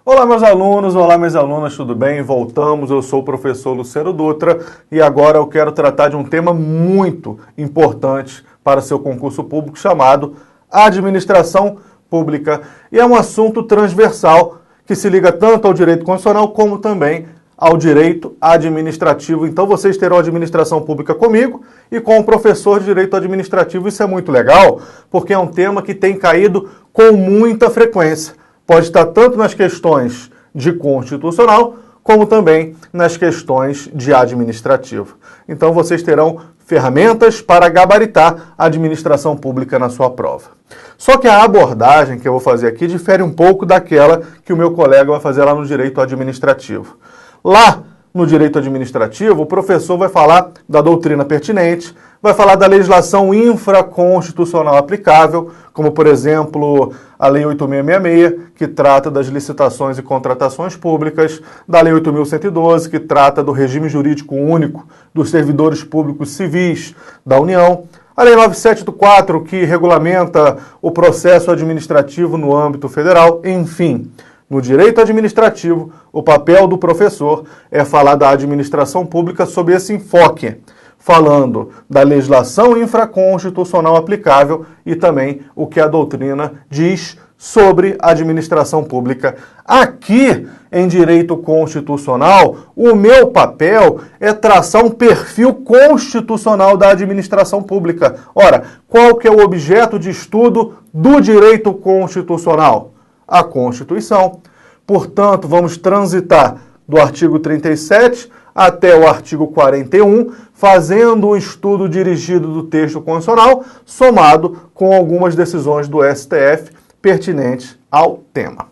Olá meus alunos, olá minhas alunas, tudo bem? Voltamos, eu sou o professor Luciano Dutra e agora eu quero tratar de um tema muito importante para seu concurso público chamado Administração Pública. E é um assunto transversal que se liga tanto ao direito constitucional como também ao direito administrativo. Então vocês terão administração pública comigo e com o professor de direito administrativo. Isso é muito legal porque é um tema que tem caído com muita frequência. Pode estar tanto nas questões de constitucional, como também nas questões de administrativo. Então vocês terão ferramentas para gabaritar a administração pública na sua prova. Só que a abordagem que eu vou fazer aqui difere um pouco daquela que o meu colega vai fazer lá no direito administrativo. Lá no direito administrativo, o professor vai falar da doutrina pertinente, vai falar da legislação infraconstitucional aplicável, como, por exemplo, a Lei 8.666, que trata das licitações e contratações públicas, da Lei 8.112, que trata do regime jurídico único dos servidores públicos civis da União, a Lei 9.784, que regulamenta o processo administrativo no âmbito federal, enfim. No direito administrativo, o papel do professor é falar da administração pública sob esse enfoque, falando da legislação infraconstitucional aplicável e também o que a doutrina diz sobre a administração pública. Aqui, em direito constitucional, o meu papel é traçar um perfil constitucional da administração pública. Ora, qual que é o objeto de estudo do direito constitucional? A Constituição. Portanto, vamos transitar do artigo 37 até o artigo 41, fazendo um estudo dirigido do texto constitucional, somado com algumas decisões do STF pertinentes ao tema.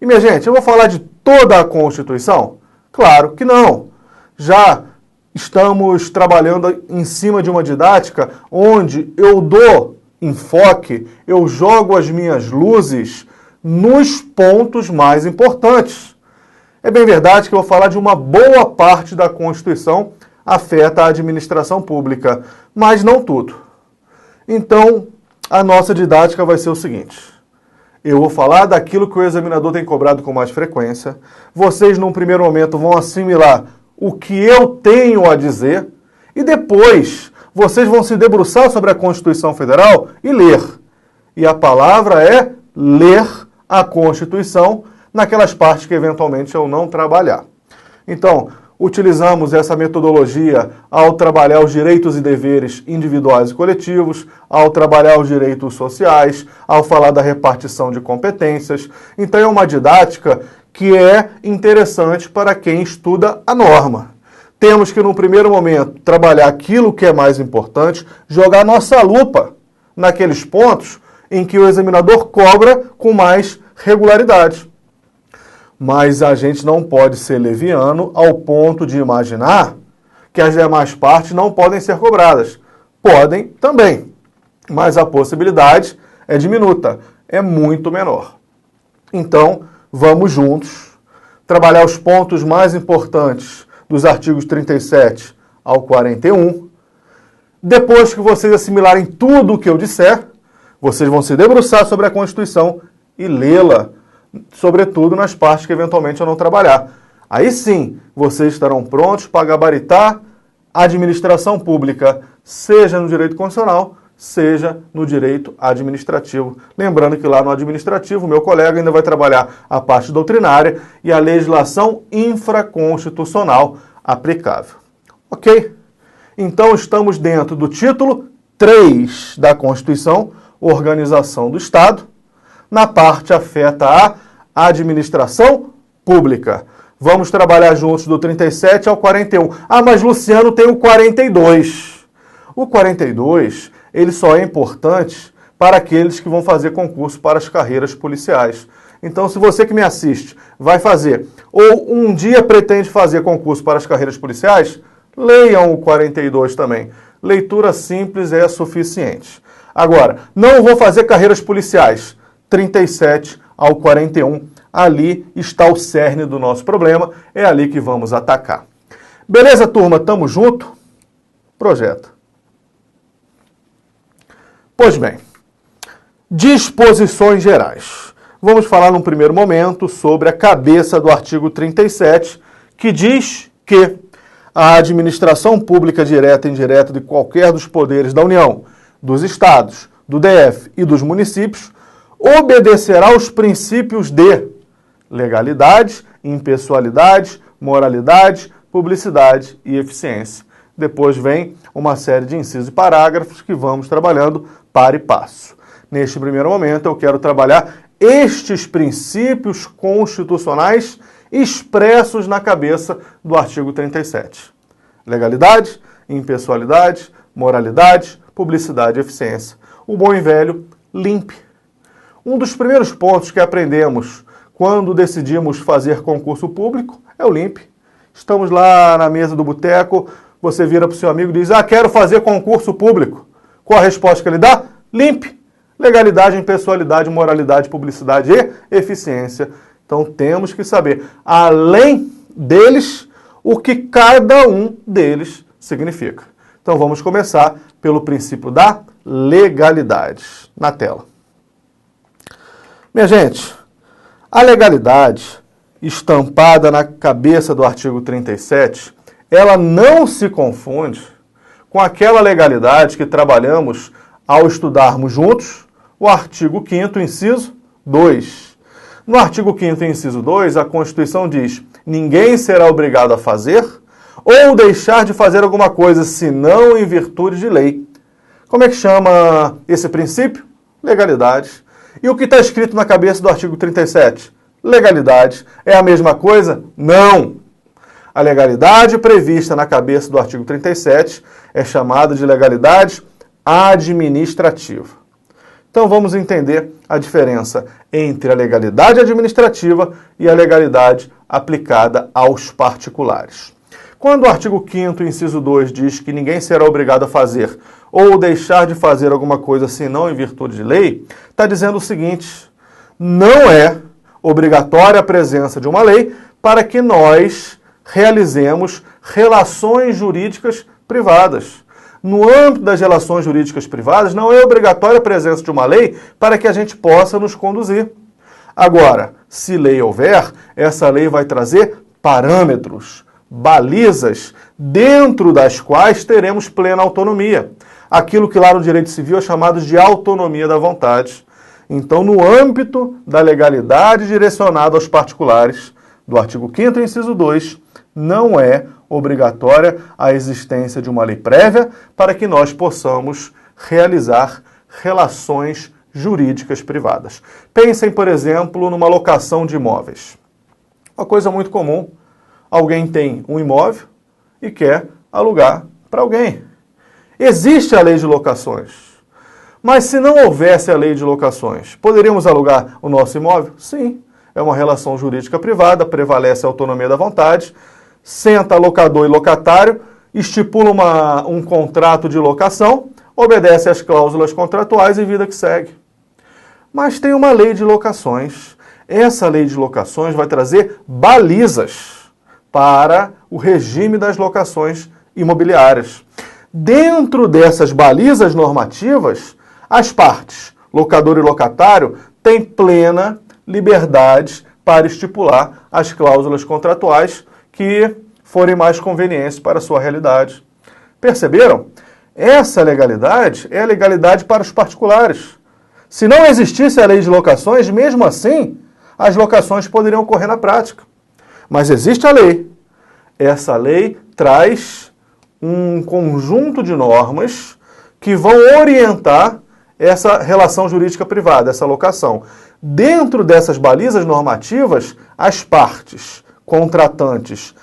E, minha gente, eu vou falar de toda a Constituição? Claro que não. Já estamos trabalhando em cima de uma didática onde eu dou enfoque, eu jogo as minhas luzes nos pontos mais importantes. É bem verdade que eu vou falar de uma boa parte da Constituição afeta a administração pública, mas não tudo. Então, a nossa didática vai ser o seguinte. Eu vou falar daquilo que o examinador tem cobrado com mais frequência. Vocês, num primeiro momento, vão assimilar o que eu tenho a dizer e depois vocês vão se debruçar sobre a Constituição Federal e ler. E a palavra é ler a Constituição naquelas partes que eventualmente eu não trabalhar. Então, utilizamos essa metodologia ao trabalhar os direitos e deveres individuais e coletivos, ao trabalhar os direitos sociais, ao falar da repartição de competências. Então, é uma didática que é interessante para quem estuda a norma. Temos que, no primeiro momento, trabalhar aquilo que é mais importante, jogar nossa lupa naqueles pontos em que o examinador cobra com mais regularidade. Mas a gente não pode ser leviano ao ponto de imaginar que as demais partes não podem ser cobradas. Podem também, mas a possibilidade é diminuta, é muito menor. Então, vamos juntos trabalhar os pontos mais importantes dos artigos 37 ao 41. Depois que vocês assimilarem tudo o que eu disser, vocês vão se debruçar sobre a Constituição e lê-la, sobretudo nas partes que eventualmente eu não trabalhar. Aí sim, vocês estarão prontos para gabaritar a administração pública, seja no direito constitucional, seja no direito administrativo. Lembrando que lá no administrativo, o meu colega ainda vai trabalhar a parte doutrinária e a legislação infraconstitucional aplicável. Ok? Então estamos dentro do título 3 da Constituição, Organização do Estado. Na parte afeta a administração pública. Vamos trabalhar juntos do 37 ao 41. Ah, mas Luciano tem o 42. O 42, ele só é importante para aqueles que vão fazer concurso para as carreiras policiais. Então, se você que me assiste vai fazer, ou um dia pretende fazer concurso para as carreiras policiais, leiam o 42 também. Leitura simples é suficiente. Agora, não vou fazer carreiras policiais. 37 ao 41, ali está o cerne do nosso problema, é ali que vamos atacar. Beleza, turma? Tamo junto? Projeto. Pois bem, disposições gerais. Vamos falar num primeiro momento sobre a cabeça do artigo 37, que diz que a administração pública direta e indireta de qualquer dos poderes da União, dos estados, do DF e dos municípios obedecerá aos princípios de legalidade, impessoalidade, moralidade, publicidade e eficiência. Depois vem uma série de incisos e parágrafos que vamos trabalhando para e passo. Neste primeiro momento, eu quero trabalhar estes princípios constitucionais expressos na cabeça do artigo 37. Legalidade, impessoalidade, moralidade, publicidade e eficiência. O bom e velho LIMP. Um dos primeiros pontos que aprendemos quando decidimos fazer concurso público é o LIMP. Estamos lá na mesa do boteco, você vira para o seu amigo e diz, quero fazer concurso público. Qual a resposta que ele dá? LIMP. Legalidade, impessoalidade, moralidade, publicidade e eficiência. Então temos que saber, além deles, o que cada um deles significa. Então vamos começar pelo princípio da legalidade. Na tela. Minha gente, a legalidade estampada na cabeça do artigo 37, ela não se confunde com aquela legalidade que trabalhamos ao estudarmos juntos o artigo 5º, inciso 2. No artigo 5º, inciso 2, a Constituição diz: ninguém será obrigado a fazer ou deixar de fazer alguma coisa, senão em virtude de lei. Como é que chama esse princípio? Legalidade. E o que está escrito na cabeça do artigo 37? Legalidade. É a mesma coisa? Não! A legalidade prevista na cabeça do artigo 37 é chamada de legalidade administrativa. Então vamos entender a diferença entre a legalidade administrativa e a legalidade aplicada aos particulares. Quando o artigo 5º, inciso 2, diz que ninguém será obrigado a fazer ou deixar de fazer alguma coisa senão em virtude de lei, está dizendo o seguinte: não é obrigatória a presença de uma lei para que nós realizemos relações jurídicas privadas. No âmbito das relações jurídicas privadas, não é obrigatória a presença de uma lei para que a gente possa nos conduzir. Agora, se lei houver, essa lei vai trazer parâmetros, balizas, dentro das quais teremos plena autonomia. Aquilo que lá no direito civil é chamado de autonomia da vontade. Então, no âmbito da legalidade direcionada aos particulares, do artigo 5º, inciso 2, não é obrigatória a existência de uma lei prévia para que nós possamos realizar relações jurídicas privadas. Pensem, por exemplo, numa locação de imóveis. Uma coisa muito comum. Alguém tem um imóvel e quer alugar para alguém. Existe a lei de locações. Mas se não houvesse a lei de locações, poderíamos alugar o nosso imóvel? Sim. É uma relação jurídica privada, prevalece a autonomia da vontade, senta locador e locatário, estipula um contrato de locação, obedece às cláusulas contratuais e vida que segue. Mas tem uma lei de locações. Essa lei de locações vai trazer balizas para o regime das locações imobiliárias. Dentro dessas balizas normativas, as partes, locador e locatário, têm plena liberdade para estipular as cláusulas contratuais que forem mais convenientes para a sua realidade. Perceberam? Essa legalidade é a legalidade para os particulares. Se não existisse a lei de locações, mesmo assim, as locações poderiam ocorrer na prática. Mas existe a lei. Essa lei traz um conjunto de normas que vão orientar essa relação jurídica privada, essa locação. Dentro dessas balizas normativas, as partes contratantes,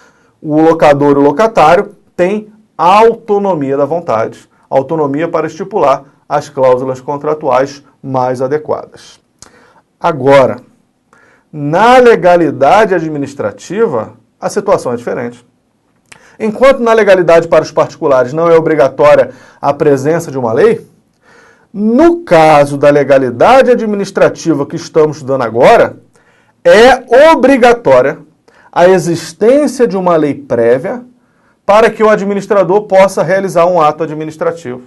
o locador e o locatário, têm autonomia da vontade, autonomia para estipular as cláusulas contratuais mais adequadas. Agora, na legalidade administrativa, a situação é diferente. Enquanto na legalidade para os particulares não é obrigatória a presença de uma lei, no caso da legalidade administrativa que estamos estudando agora, é obrigatória a existência de uma lei prévia para que o administrador possa realizar um ato administrativo.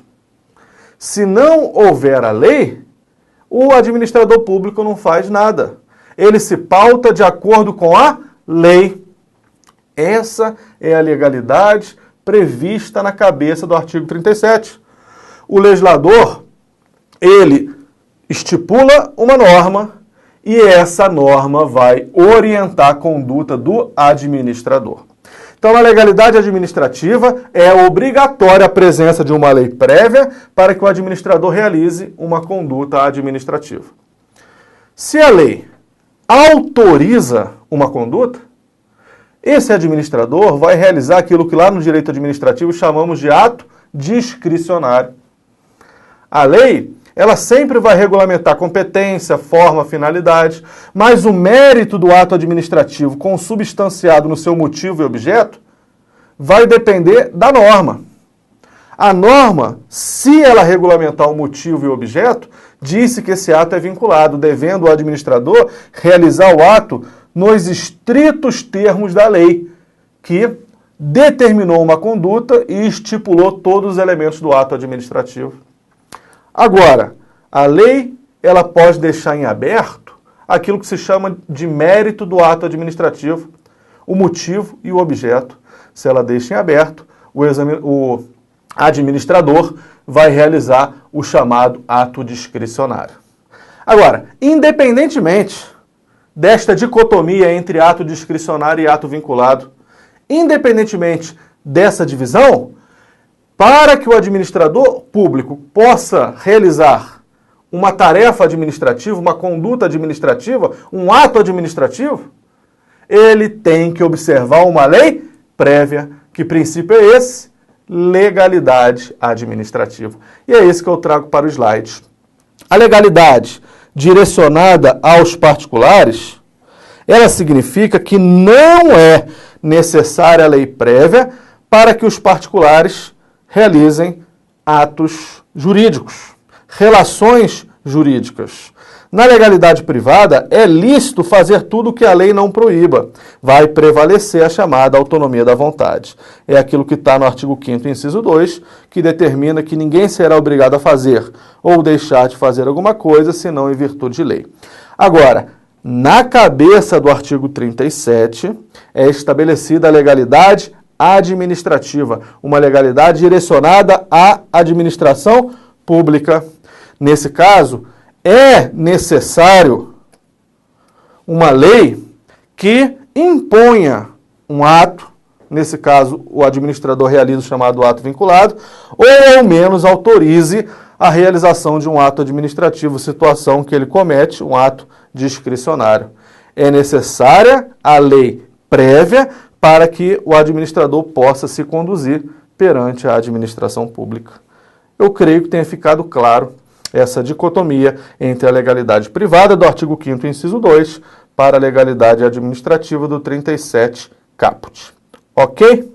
Se não houver a lei, o administrador público não faz nada. ele se pauta de acordo com a lei. Essa é a legalidade prevista na cabeça do artigo 37. O legislador, ele estipula uma norma e essa norma vai orientar a conduta do administrador. Então, na legalidade administrativa, é obrigatória a presença de uma lei prévia para que o administrador realize uma conduta administrativa. Se a lei autoriza uma conduta, esse administrador vai realizar aquilo que lá no direito administrativo chamamos de ato discricionário. A lei, ela sempre vai regulamentar competência, forma, finalidade, mas o mérito do ato administrativo consubstanciado no seu motivo e objeto vai depender da norma. A norma, se ela regulamentar o motivo e o objeto, disse que esse ato é vinculado, devendo o administrador realizar o ato nos estritos termos da lei, que determinou uma conduta e estipulou todos os elementos do ato administrativo. Agora, a lei, ela pode deixar em aberto aquilo que se chama de mérito do ato administrativo, o motivo e o objeto. Se ela deixa em aberto, o administrador vai realizar o chamado ato discricionário. Agora, independentemente desta dicotomia entre ato discricionário e ato vinculado, independentemente dessa divisão, para que o administrador público possa realizar uma tarefa administrativa, uma conduta administrativa, um ato administrativo, ele tem que observar uma lei prévia. Que princípio é esse? Legalidade administrativa. E é isso que eu trago para o slide. A legalidade direcionada aos particulares, ela significa que não é necessária a lei prévia para que os particulares realizem atos jurídicos, relações jurídicas. Na legalidade privada, é lícito fazer tudo o que a lei não proíba. Vai prevalecer a chamada autonomia da vontade. É aquilo que está no artigo 5º, inciso 2, que determina que ninguém será obrigado a fazer ou deixar de fazer alguma coisa, senão em virtude de lei. Agora, na cabeça do artigo 37, é estabelecida a legalidade administrativa, uma legalidade direcionada à administração pública. Nesse caso, é necessário uma lei que imponha um ato, nesse caso o administrador realiza o chamado ato vinculado, ou ao menos autorize a realização de um ato administrativo, situação que ele comete, um ato discricionário. É necessária a lei prévia para que o administrador possa se conduzir perante a administração pública. Eu creio que tenha ficado claro essa dicotomia entre a legalidade privada do artigo 5º, inciso 2, para a legalidade administrativa do 37 caput. Ok?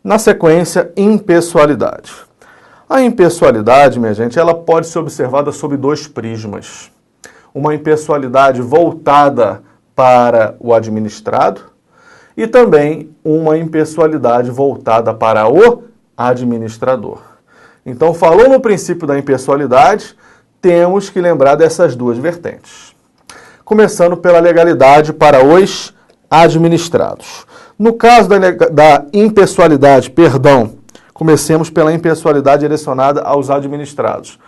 Na sequência, impessoalidade. A impessoalidade, minha gente, ela pode ser observada sob dois prismas. Uma impessoalidade voltada para o administrado e também uma impessoalidade voltada para o administrador. Então, falou no princípio da impessoalidade, temos que lembrar dessas duas vertentes. Começando pela legalidade para os administrados. No caso da impessoalidade, comecemos pela impessoalidade direcionada aos administrados.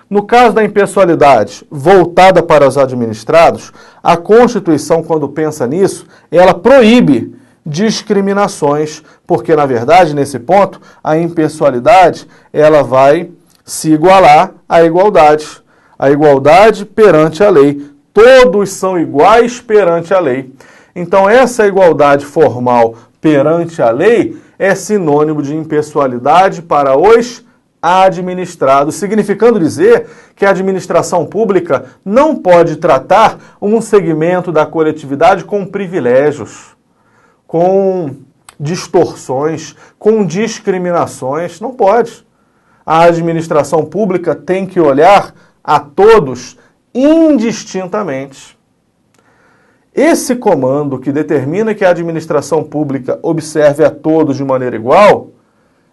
No caso da impessoalidade voltada para os administrados, a Constituição, quando pensa nisso, ela proíbe discriminações, porque, na verdade, nesse ponto, a impessoalidade ela vai se igualar à igualdade. A igualdade perante a lei. Todos são iguais perante a lei. Então, essa igualdade formal perante a lei é sinônimo de impessoalidade para os administrados, significando dizer que a administração pública não pode tratar um segmento da coletividade com privilégios, com distorções, com discriminações. Não pode. A administração pública tem que olhar a todos indistintamente. Esse comando que determina que a administração pública observe a todos de maneira igual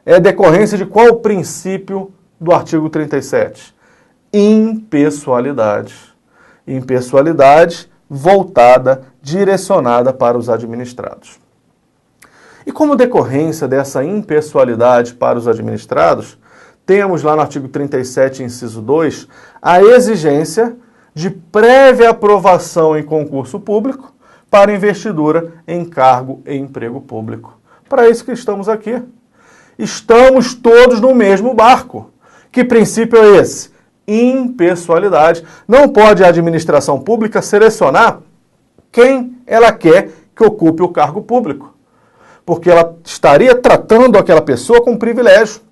é decorrência de qual princípio do artigo 37? Impessoalidade. Impessoalidade voltada, direcionada para os administrados. E como decorrência dessa impessoalidade para os administrados, temos lá no artigo 37, inciso 2, a exigência de prévia aprovação em concurso público para investidura em cargo e emprego público. Para isso que estamos aqui. Estamos todos no mesmo barco. Que princípio é esse? Impessoalidade. Não pode a administração pública selecionar quem ela quer que ocupe o cargo público, porque ela estaria tratando aquela pessoa com privilégio.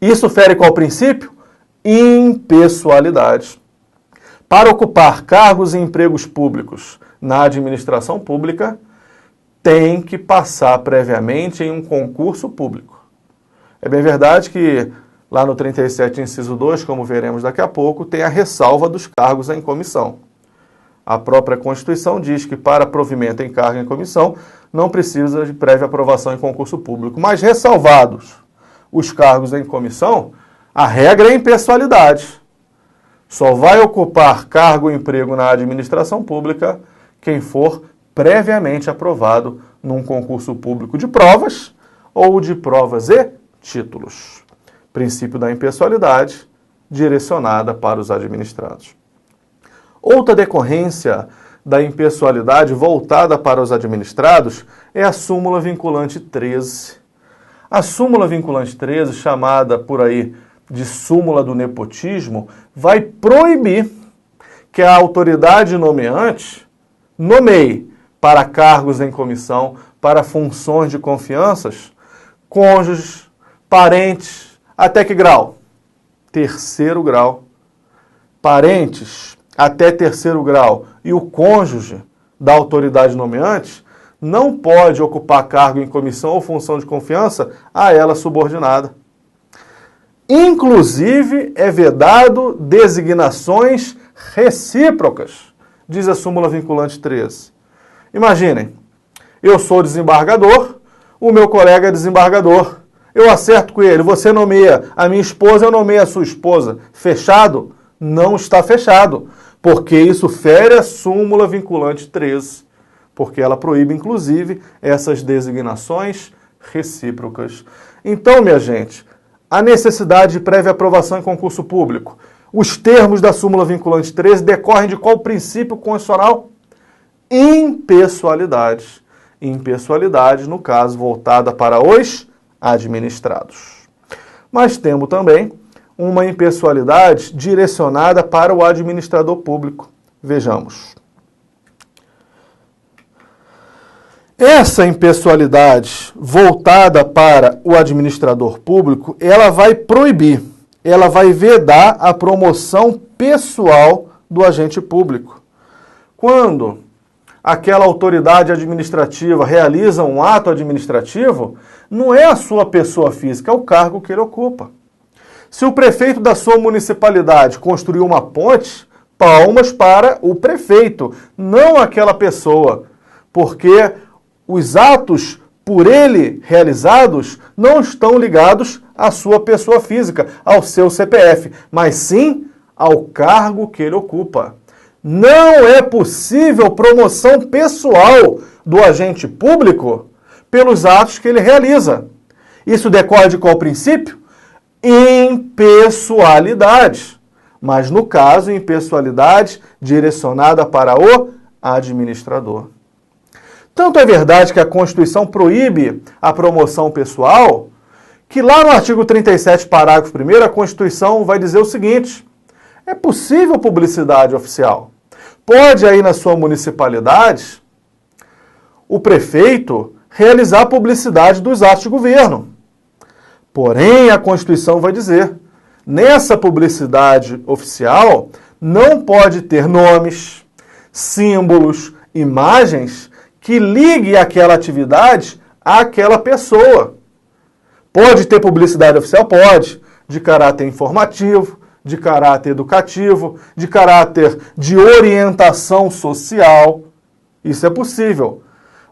Isso fere qual princípio? Impessoalidade. Para ocupar cargos e empregos públicos na administração pública, tem que passar previamente em um concurso público. É bem verdade que lá no 37, inciso 2, como veremos daqui a pouco, tem a ressalva dos cargos em comissão. A própria Constituição diz que para provimento em cargo em comissão não precisa de prévia aprovação em concurso público. Mas ressalvados os cargos em comissão, a regra é impessoalidade. Só vai ocupar cargo ou emprego na administração pública quem for previamente aprovado num concurso público de provas ou de provas e títulos. Princípio da impessoalidade direcionada para os administrados. Outra decorrência da impessoalidade voltada para os administrados é a súmula vinculante 13. A súmula vinculante 13, chamada por aí de súmula do nepotismo, vai proibir que a autoridade nomeante nomeie para cargos em comissão, para funções de confianças, cônjuges, parentes, até que grau? Terceiro grau. Parentes até terceiro grau e o cônjuge da autoridade nomeante não pode ocupar cargo em comissão ou função de confiança a ela subordinada. Inclusive, é vedado designações recíprocas, diz a súmula vinculante 13. Imaginem, eu sou desembargador, o meu colega é desembargador. Eu acerto com ele, você nomeia a minha esposa, eu nomeio a sua esposa. Fechado? Não está fechado, porque isso fere a súmula vinculante 13, porque ela proíbe, inclusive, essas designações recíprocas. Então, minha gente, a necessidade de prévia aprovação em concurso público. Os termos da súmula vinculante 13 decorrem de qual princípio constitucional? Impessoalidade. Impessoalidade, no caso, voltada para os administrados. Mas temos também uma impessoalidade direcionada para o administrador público. Vejamos. Essa impessoalidade voltada para o administrador público, ela vai proibir, ela vai vedar a promoção pessoal do agente público. Quando aquela autoridade administrativa realiza um ato administrativo, não é a sua pessoa física, é o cargo que ele ocupa. Se o prefeito da sua municipalidade construiu uma ponte, palmas para o prefeito, não aquela pessoa, porque os atos por ele realizados não estão ligados à sua pessoa física, ao seu CPF, mas sim ao cargo que ele ocupa. Não é possível promoção pessoal do agente público pelos atos que ele realiza. Isso decorre de qual princípio? Impessoalidade. Mas, no caso, impessoalidade direcionada para o administrador. Tanto é verdade que a Constituição proíbe a promoção pessoal, que lá no artigo 37, parágrafo 1º, a Constituição vai dizer o seguinte: é possível publicidade oficial. Pode aí na sua municipalidade o prefeito realizar publicidade dos atos de governo. Porém, a Constituição vai dizer, nessa publicidade oficial não pode ter nomes, símbolos, imagens que ligue aquela atividade àquela pessoa. Pode ter publicidade oficial? Pode, de caráter informativo, de caráter educativo, de caráter de orientação social. Isso é possível.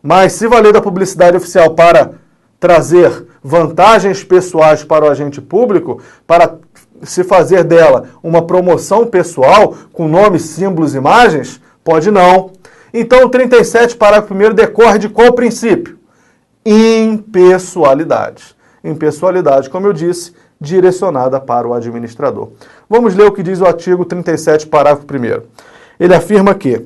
Mas se valer da publicidade oficial para trazer vantagens pessoais para o agente público, para se fazer dela uma promoção pessoal com nomes, símbolos, imagens, Pode não. Então, o 37, parágrafo 1º, decorre de qual princípio? Impessoalidade. Impessoalidade, como eu disse, direcionada para o administrador. Vamos ler o que diz o artigo 37, parágrafo 1º. Ele afirma que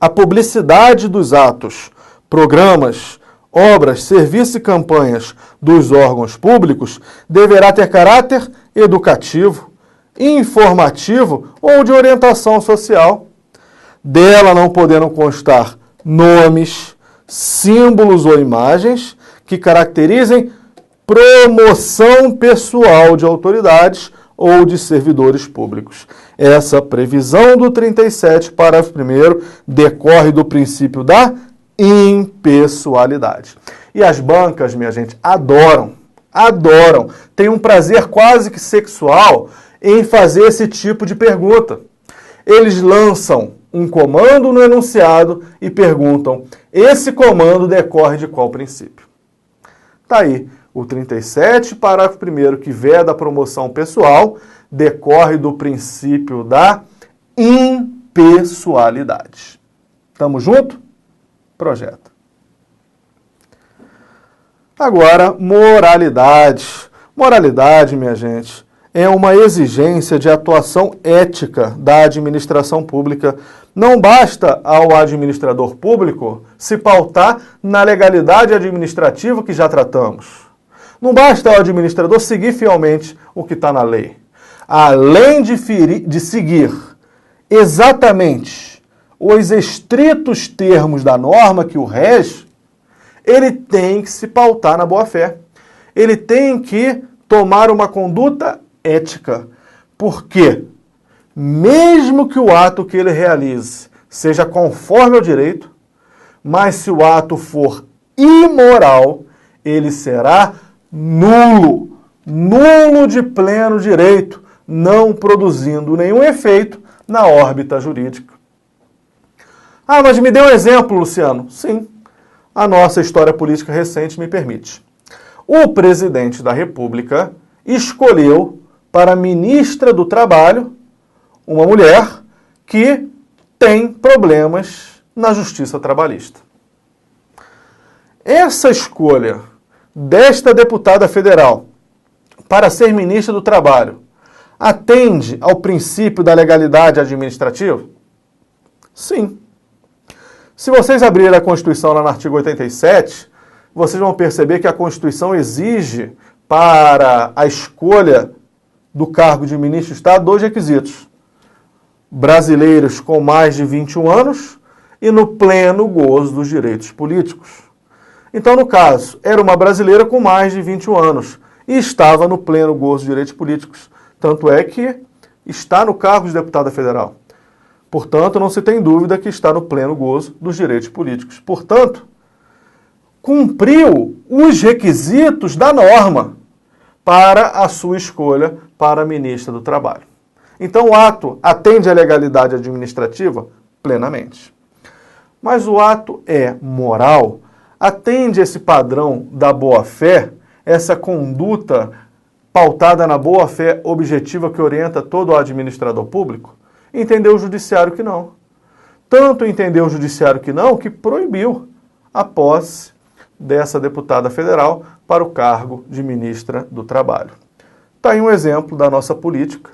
a publicidade dos atos, programas, obras, serviços e campanhas dos órgãos públicos deverá ter caráter educativo, informativo ou de orientação social. Dela não podendo constar nomes, símbolos ou imagens que caracterizem promoção pessoal de autoridades ou de servidores públicos. Essa previsão do 37, parágrafo 1º, decorre do princípio da impessoalidade. E as bancas, minha gente, adoram, tem um prazer quase que sexual em fazer esse tipo de pergunta. Eles lançam um comando no enunciado e perguntam: esse comando decorre de qual princípio? Está aí, o 37, parágrafo 1º, que veda a promoção pessoal, decorre do princípio da impessoalidade. Tamo junto? Projeto. Agora, moralidade. Moralidade, minha gente, é uma exigência de atuação ética da administração pública. Não basta ao administrador público se pautar na legalidade administrativa que já tratamos. Não basta ao administrador seguir fielmente o que está na lei. Além de seguir exatamente os estritos termos da norma que o rege, ele tem que se pautar na boa-fé. Ele tem que tomar uma conduta ética. Porque, mesmo que o ato que ele realize seja conforme ao direito, mas se o ato for imoral, ele será nulo de pleno direito, não produzindo nenhum efeito na órbita jurídica. Ah, mas me dê um exemplo, Luciano. Sim, a nossa história política recente me permite. O presidente da República escolheu para ministra do Trabalho uma mulher que tem problemas na justiça trabalhista. Essa escolha desta deputada federal para ser ministra do Trabalho atende ao princípio da legalidade administrativa? Sim. Se vocês abrirem a Constituição lá no artigo 87, vocês vão perceber que a Constituição exige para a escolha do cargo de ministro de Estado 2 requisitos: brasileiros com mais de 21 anos e no pleno gozo dos direitos políticos. Então, no caso, era uma brasileira com mais de 21 anos e estava no pleno gozo dos direitos políticos. Tanto é que está no cargo de deputada federal. Portanto, não se tem dúvida que está no pleno gozo dos direitos políticos. Portanto, cumpriu os requisitos da norma para a sua escolha para a ministra do Trabalho. Então, o ato atende à legalidade administrativa plenamente. Mas o ato é moral, atende esse padrão da boa-fé, essa conduta pautada na boa-fé objetiva que orienta todo o administrador público? Entendeu o judiciário que não. Tanto entendeu o judiciário que não, que proibiu a posse dessa deputada federal para o cargo de ministra do Trabalho. Está aí um exemplo da nossa política,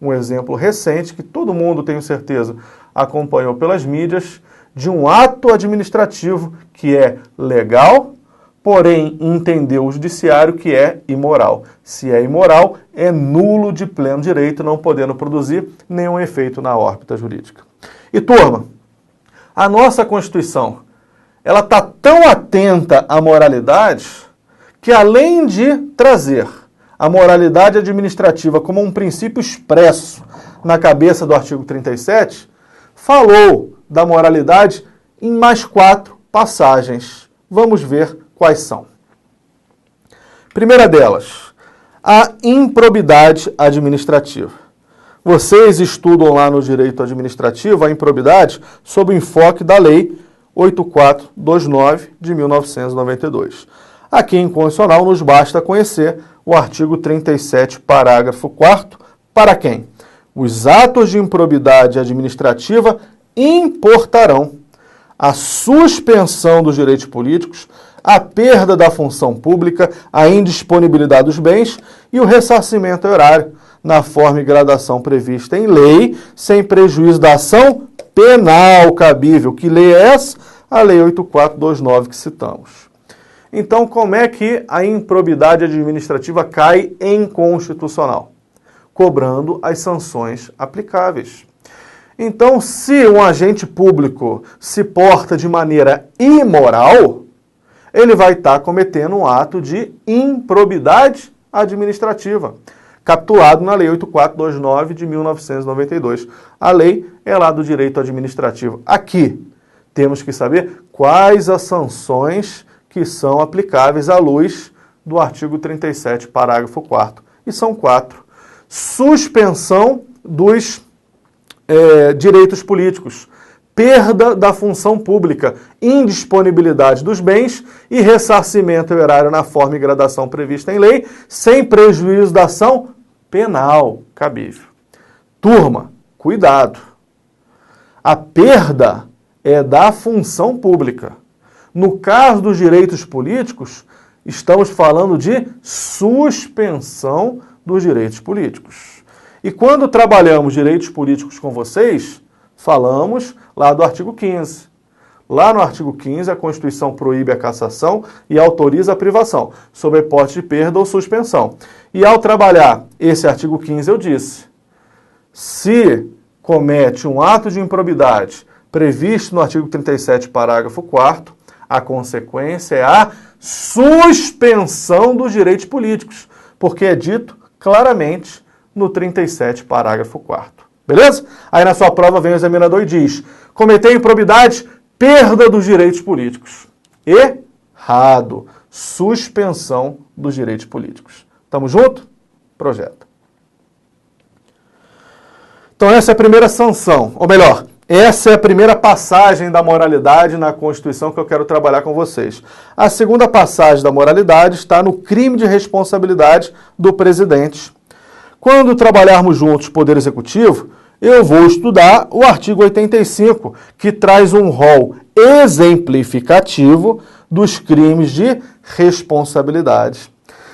um exemplo recente que todo mundo, tenho certeza, acompanhou pelas mídias, de um ato administrativo que é legal, porém entendeu o judiciário que é imoral. Se é imoral, é nulo de pleno direito, não podendo produzir nenhum efeito na órbita jurídica. E turma, a nossa Constituição, ela está tão atenta à moralidade que, além de trazer a moralidade administrativa como um princípio expresso na cabeça do artigo 37, falou da moralidade em mais 4 passagens. Vamos ver quais são. Primeira delas, a improbidade administrativa. Vocês estudam lá no direito administrativo a improbidade sob o enfoque da Lei 8429 de 1992. Aqui em Constitucional nos basta conhecer o artigo 37, parágrafo 4º, para quem? Os atos de improbidade administrativa importarão a suspensão dos direitos políticos, a perda da função pública, a indisponibilidade dos bens e o ressarcimento horário, na forma e gradação prevista em lei, sem prejuízo da ação penal cabível. Que lei é essa? A Lei 8429 que citamos. Então, como é que a improbidade administrativa cai em constitucional? Cobrando as sanções aplicáveis. Então, se um agente público se porta de maneira imoral, ele vai estar cometendo um ato de improbidade administrativa, capturado na Lei 8429 de 1992. A lei é lá do direito administrativo. Aqui, temos que saber quais as sanções que são aplicáveis à luz do artigo 37, parágrafo 4º. E são 4. Suspensão dos direitos políticos, perda da função pública, indisponibilidade dos bens e ressarcimento erário na forma e gradação prevista em lei, sem prejuízo da ação penal cabível. Turma, cuidado. A perda é da função pública. No caso dos direitos políticos, estamos falando de suspensão dos direitos políticos. E quando trabalhamos direitos políticos com vocês, falamos lá do artigo 15. Lá no artigo 15, a Constituição proíbe a cassação e autoriza a privação, sob a hipótese de perda ou suspensão. E ao trabalhar esse artigo 15, eu disse, se comete um ato de improbidade previsto no artigo 37, parágrafo 4º, a consequência é a suspensão dos direitos políticos, porque é dito claramente no 37, parágrafo 4º. Beleza? Aí na sua prova vem o examinador e diz, cometer improbidade, perda dos direitos políticos. Errado. Suspensão dos direitos políticos. Tamo junto? Projeta. Então essa é a primeira sanção, ou melhor, essa é a primeira passagem da moralidade na Constituição que eu quero trabalhar com vocês. A segunda passagem da moralidade está no crime de responsabilidade do presidente. Quando trabalharmos juntos Poder Executivo, eu vou estudar o artigo 85, que traz um rol exemplificativo dos crimes de responsabilidade.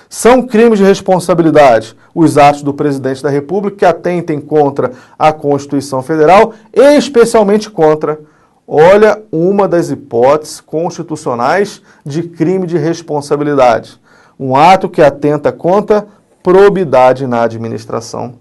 São crimes de responsabilidade os atos do presidente da República que atentem contra a Constituição Federal e especialmente contra, olha, uma das hipóteses constitucionais de crime de responsabilidade. Um ato que atenta contra probidade na administração.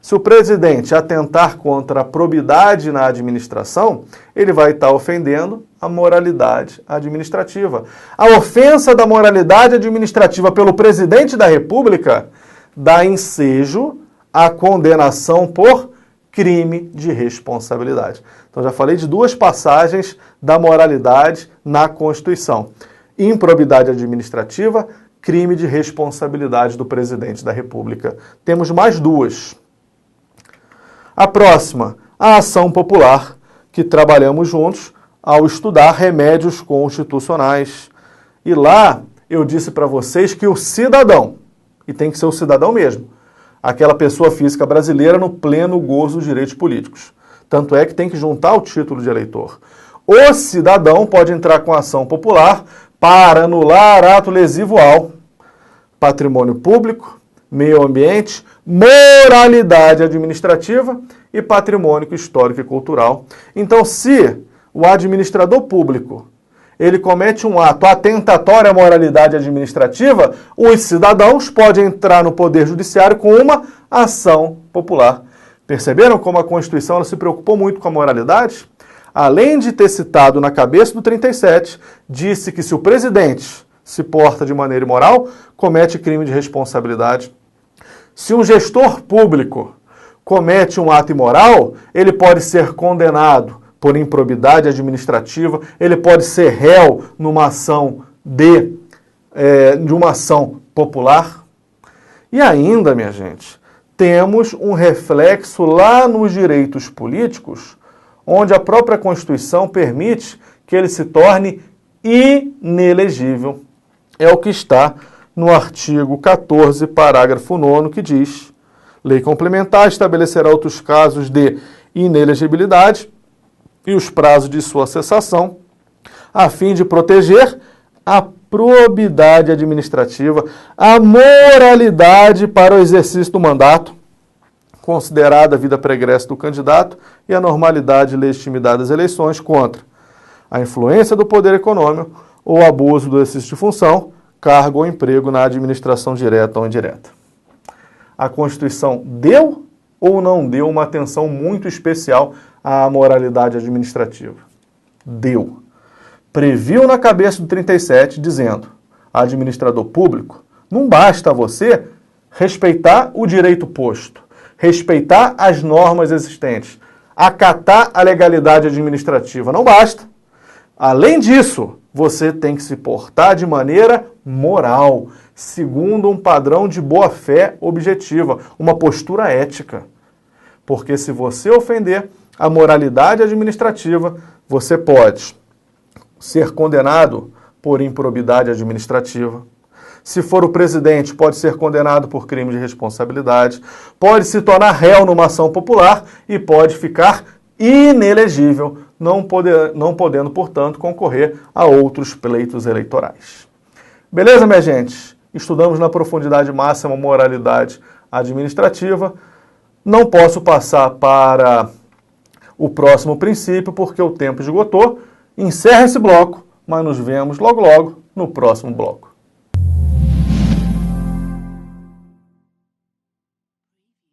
Se o presidente atentar contra a probidade na administração, ele vai estar ofendendo a moralidade administrativa. A ofensa da moralidade administrativa pelo presidente da República dá ensejo à condenação por crime de responsabilidade. Então, já falei de duas passagens da moralidade na Constituição. Improbidade administrativa, crime de responsabilidade do presidente da República. Temos mais duas. A próxima, a ação popular, que trabalhamos juntos ao estudar remédios constitucionais. E lá eu disse para vocês que o cidadão, e tem que ser o cidadão mesmo, aquela pessoa física brasileira no pleno gozo dos direitos políticos. Tanto é que tem que juntar o título de eleitor. O cidadão pode entrar com ação popular para anular ato lesivo ao patrimônio público, meio ambiente, moralidade administrativa e patrimônio histórico e cultural. Então, se o administrador público ele comete um ato atentatório à moralidade administrativa, os cidadãos podem entrar no Poder Judiciário com uma ação popular. Perceberam como a Constituição ela se preocupou muito com a moralidade? Além de ter citado na cabeça do 37, disse que se o presidente se porta de maneira imoral, comete crime de responsabilidade. Se um gestor público comete um ato imoral, ele pode ser condenado por improbidade administrativa, ele pode ser réu numa ação de uma ação popular. E ainda, minha gente, temos um reflexo lá nos direitos políticos, onde a própria Constituição permite que ele se torne inelegível. É o que está no artigo 14, parágrafo 9º, que diz: lei complementar estabelecerá outros casos de inelegibilidade e os prazos de sua cessação, a fim de proteger a probidade administrativa, a moralidade para o exercício do mandato, considerada a vida pregressa do candidato e a normalidade e legitimidade das eleições contra a influência do poder econômico ou abuso do exercício de função, cargo ou emprego na administração direta ou indireta. A Constituição deu ou não deu uma atenção muito especial à moralidade administrativa? Deu. Previu na cabeça do 37, dizendo: administrador público, não basta você respeitar o direito posto, respeitar as normas existentes, acatar a legalidade administrativa, não basta. Além disso, você tem que se portar de maneira moral, segundo um padrão de boa-fé objetiva, uma postura ética. Porque se você ofender a moralidade administrativa, você pode ser condenado por improbidade administrativa. Se for o presidente, pode ser condenado por crime de responsabilidade, pode se tornar réu numa ação popular e pode ficar inelegível, não podendo, portanto, concorrer a outros pleitos eleitorais. Beleza, minha gente? Estudamos na profundidade máxima a moralidade administrativa. Não posso passar para o próximo princípio porque o tempo esgotou. Encerra esse bloco, mas nos vemos logo logo no próximo bloco.